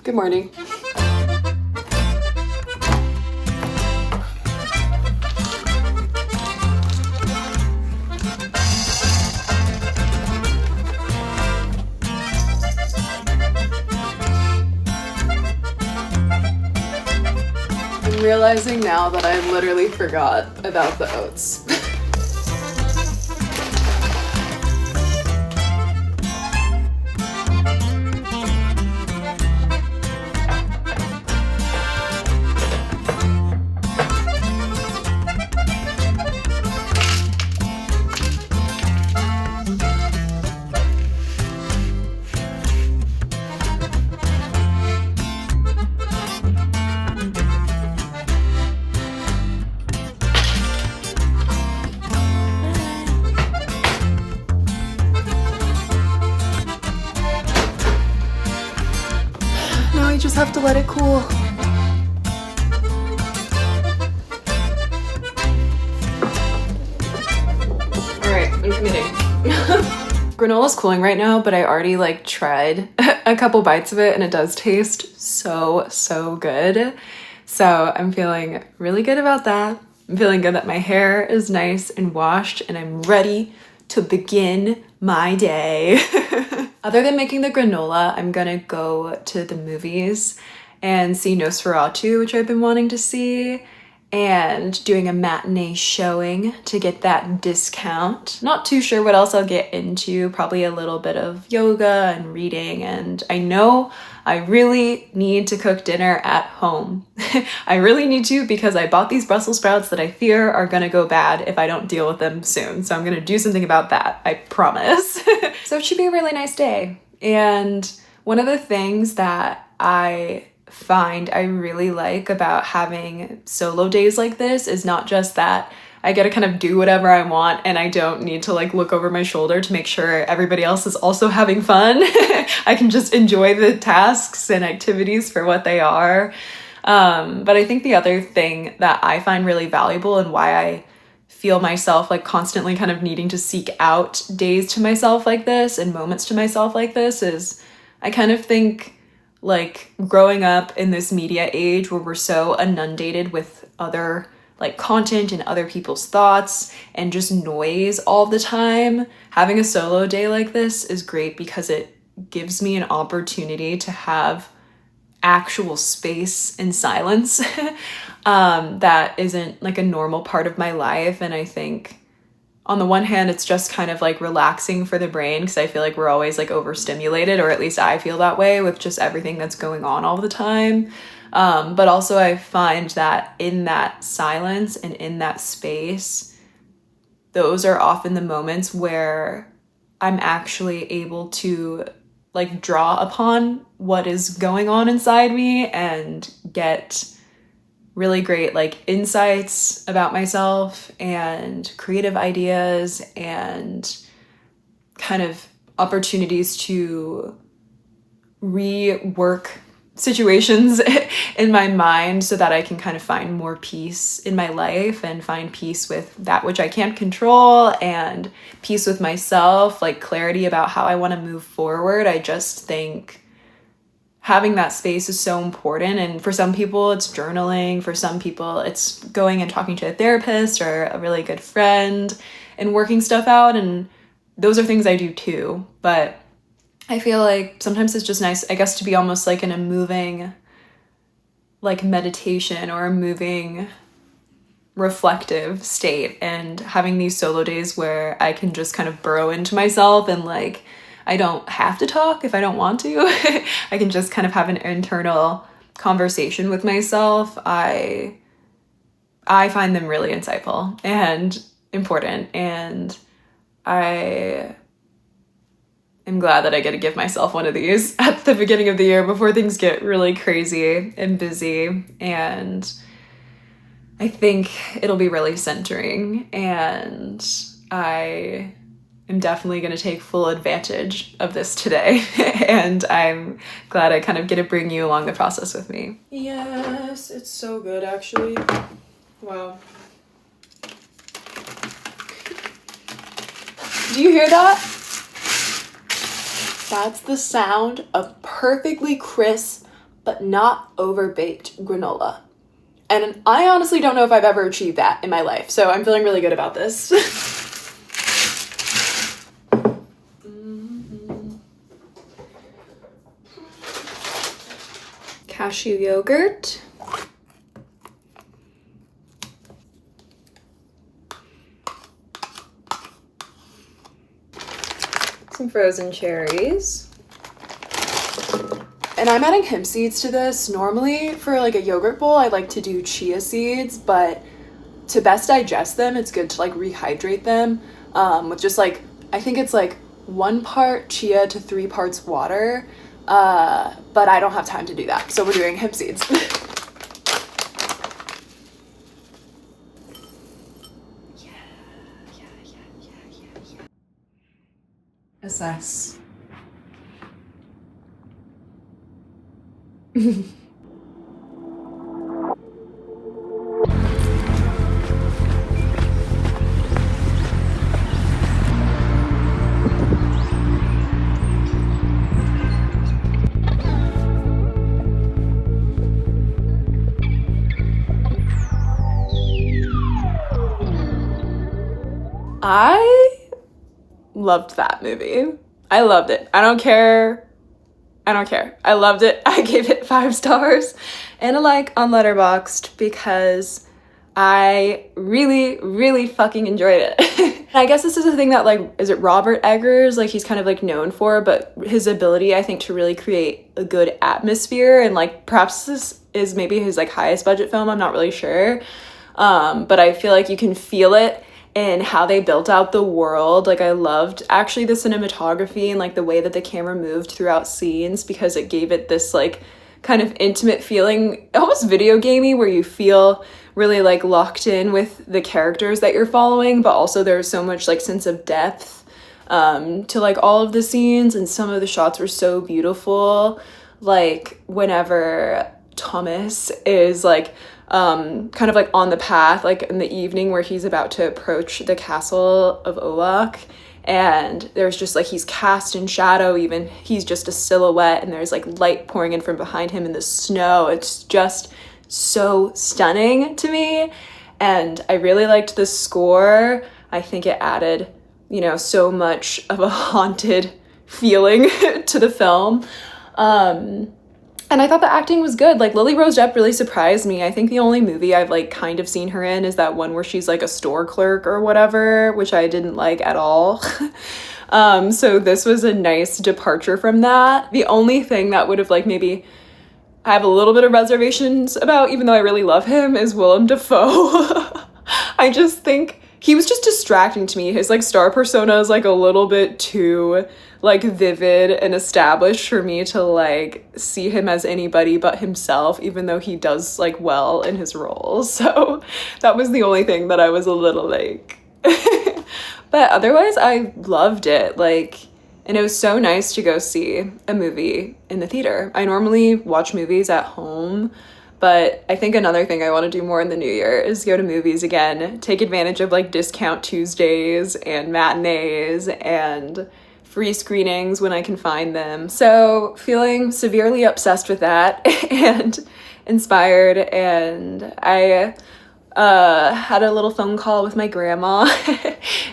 Good morning. I'm realizing now that I literally forgot about the oats. Now I just have to let it cool. Alright, I'm committing. Granola's cooling right now, but I already tried a couple bites of it and it does taste so good. So I'm feeling really good about that. I'm feeling good that my hair is nice and washed and I'm ready to begin my day. Other than making the granola, I'm gonna go to the movies and see Nosferatu, which I've been wanting to see, and doing a matinee showing to get that discount. Not too sure what else I'll get into, probably a little bit of yoga and reading, and I know I really need to cook dinner at home. I really need to because I bought these Brussels sprouts that I fear are gonna go bad if I don't deal with them soon. So I'm gonna do something about that, I promise. So it should be a really nice day. And one of the things that I find I really like about having solo days like this is not just that I get to kind of do whatever I want and I don't need to look over my shoulder to make sure everybody else is also having fun. I can just enjoy the tasks and activities for what they are. But I think the other thing that I find really valuable and why I feel myself constantly kind of needing to seek out days to myself like this and moments to myself like this is I kind of think growing up in this media age where we're so inundated with other content and other people's thoughts and just noise all the time, having a solo day like this is great because it gives me an opportunity to have actual space and silence that isn't a normal part of my life. And I think on the one hand, it's just kind of relaxing for the brain because I feel like we're always overstimulated, or at least I feel that way with just everything that's going on all the time. But also I find that in that silence and in that space, those are often the moments where I'm actually able to draw upon what is going on inside me and get really great insights about myself and creative ideas and kind of opportunities to rework situations in my mind so that I can kind of find more peace in my life and find peace with that which I can't control and peace with myself, clarity about how I want to move forward. I just think having that space is so important. And for some people it's journaling, for some people it's going and talking to a therapist or a really good friend and working stuff out. And those are things I do too. But I feel sometimes it's just nice, I guess, to be almost in a moving meditation or a moving reflective state, and having these solo days where I can just kind of burrow into myself and I don't have to talk if I don't want to. I can just kind of have an internal conversation with myself. I find them really insightful and important, and I am glad that I get to give myself one of these at the beginning of the year before things get really crazy and busy. And I think it'll be really centering, and I am definitely going to take full advantage of this today. And I'm glad I kind of get to bring you along the process with me. Yes, it's so good actually. Wow. Do you hear that? That's the sound of perfectly crisp but not overbaked granola. And I honestly don't know if I've ever achieved that in my life, so I'm feeling really good about this. Cashew yogurt. Some frozen cherries. And I'm adding hemp seeds to this. Normally for like a yogurt bowl, I like to do chia seeds, but to best digest them, it's good to like rehydrate them with just like, I think it's like 1 part chia to 3 parts water. But I don't have time to do that. So we're doing hemp seeds. Yeah. Assess. I loved that movie. I loved it. I don't care. I loved it. I gave it 5 stars and a like on Letterboxd because I really, really fucking enjoyed it. I guess this is a thing that like, is it Robert Eggers? Like he's kind of like known for, but his ability, I think, to really create a good atmosphere, and like perhaps this is maybe his like highest budget film. I'm not really sure. But I feel like you can feel it and how they built out the world. Like I loved actually the cinematography and like the way that the camera moved throughout scenes, because it gave it this like kind of intimate feeling, almost video gamey, where you feel really like locked in with the characters that you're following, but also there's so much like sense of depth to like all of the scenes, and some of the shots were so beautiful. Like whenever Thomas is like kind of like on the path, like in the evening where he's about to approach the castle of Olak, and there's just like, he's cast in shadow, even he's just a silhouette, and there's like light pouring in from behind him in the snow. It's just so stunning to me, and I really liked the score. I think it added, you know, so much of a haunted feeling to the film. And I thought the acting was good. Like Lily Rose Depp really surprised me. I think the only movie I've like kind of seen her in is that one where she's like a store clerk or whatever, which I didn't like at all. So this was a nice departure from that. The only thing that would have like maybe I have a little bit of reservations about, even though I really love him, is Willem Dafoe. I just think he was just distracting to me. His like star persona is like a little bit too like vivid and established for me to like see him as anybody but himself, even though he does like well in his roles. So that was the only thing that I was a little like but otherwise I loved it. Like, and it was so nice to go see a movie in the theater. I normally watch movies at home, but I think another thing I want to do more in the new year is go to movies again, take advantage of like discount Tuesdays and matinees and free screenings when I can find them. So feeling severely obsessed with that and inspired. And I had a little phone call with my grandma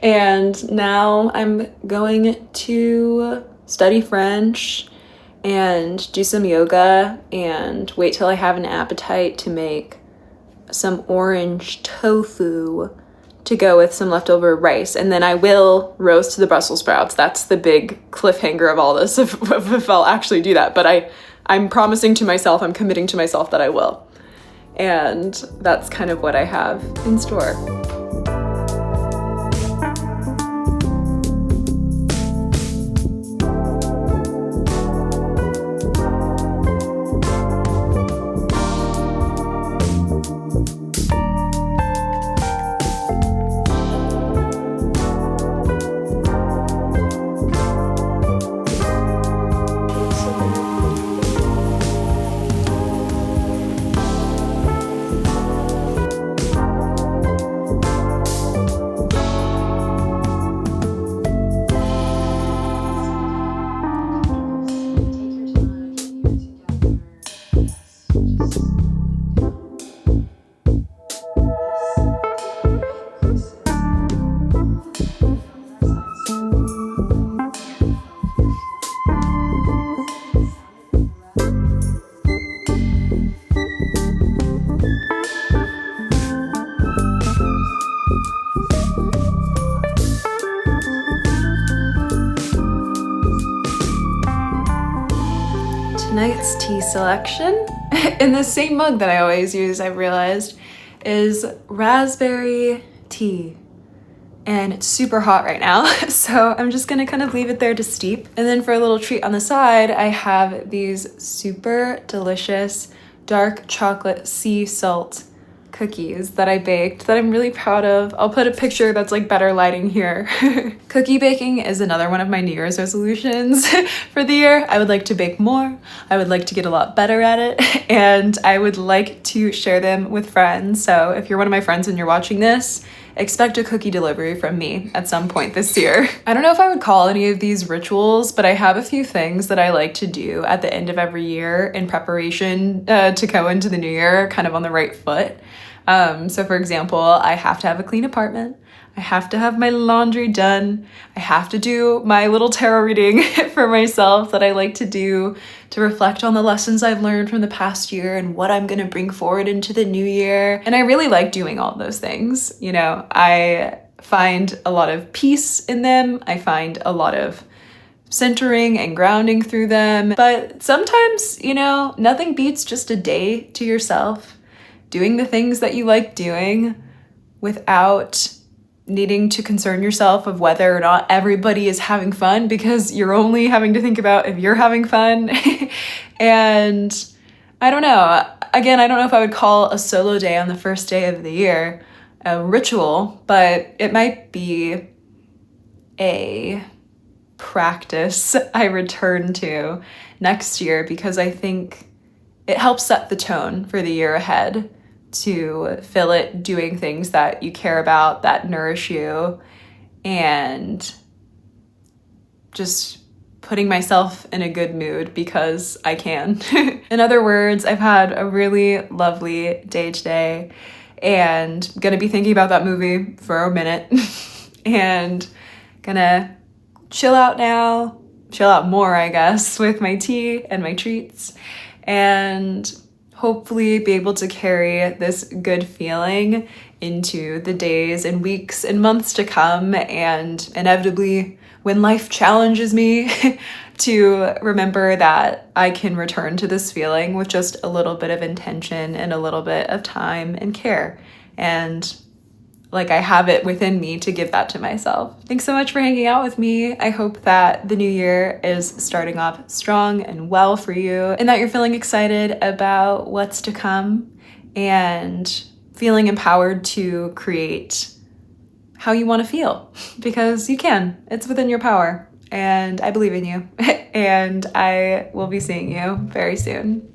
and now I'm going to study French and do some yoga and wait till I have an appetite to make some orange tofu to go with some leftover rice. And then I will roast the Brussels sprouts. That's the big cliffhanger of all this, if I'll actually do that. But I'm promising to myself, I'm committing to myself that I will. And that's kind of what I have in store. Tonight's tea selection, in the same mug that I always use, I've realized, is raspberry tea. And it's super hot right now, so I'm just gonna kind of leave it there to steep. And then for a little treat on the side, I have these super delicious dark chocolate sea salt cookies that I baked that I'm really proud of. I'll put a picture that's like better lighting here. Cookie baking is another one of my New Year's resolutions for the year. I would like to bake more. I would like to get a lot better at it, and I would like to share them with friends. So if you're one of my friends and you're watching this, expect a cookie delivery from me at some point this year. I don't know if I would call any of these rituals, but I have a few things that I like to do at the end of every year in preparation to go into the new year kind of on the right foot. So for example, I have to have a clean apartment. I have to have my laundry done. I have to do my little tarot reading for myself that I like to do to reflect on the lessons I've learned from the past year and what I'm gonna bring forward into the new year. And I really like doing all of those things. You know, I find a lot of peace in them. I find a lot of centering and grounding through them. But sometimes, you know, nothing beats just a day to yourself, doing the things that you like doing without needing to concern yourself of whether or not everybody is having fun, because you're only having to think about if you're having fun. And I don't know. Again, I don't know if I would call a solo day on the first day of the year a ritual, but it might be a practice I return to next year, because I think it helps set the tone for the year ahead, to fill it doing things that you care about, that nourish you, and just putting myself in a good mood because I can. In other words, I've had a really lovely day today, and I'm gonna be thinking about that movie for a minute and gonna chill out now, chill out more, I guess, with my tea and my treats, and hopefully be able to carry this good feeling into the days and weeks and months to come, and inevitably when life challenges me to remember that I can return to this feeling with just a little bit of intention and a little bit of time and care, and like I have it within me to give that to myself. Thanks so much for hanging out with me. I hope that the new year is starting off strong and well for you, and that you're feeling excited about what's to come and feeling empowered to create how you want to feel, because you can. It's within your power, and I believe in you. And I will be seeing you very soon.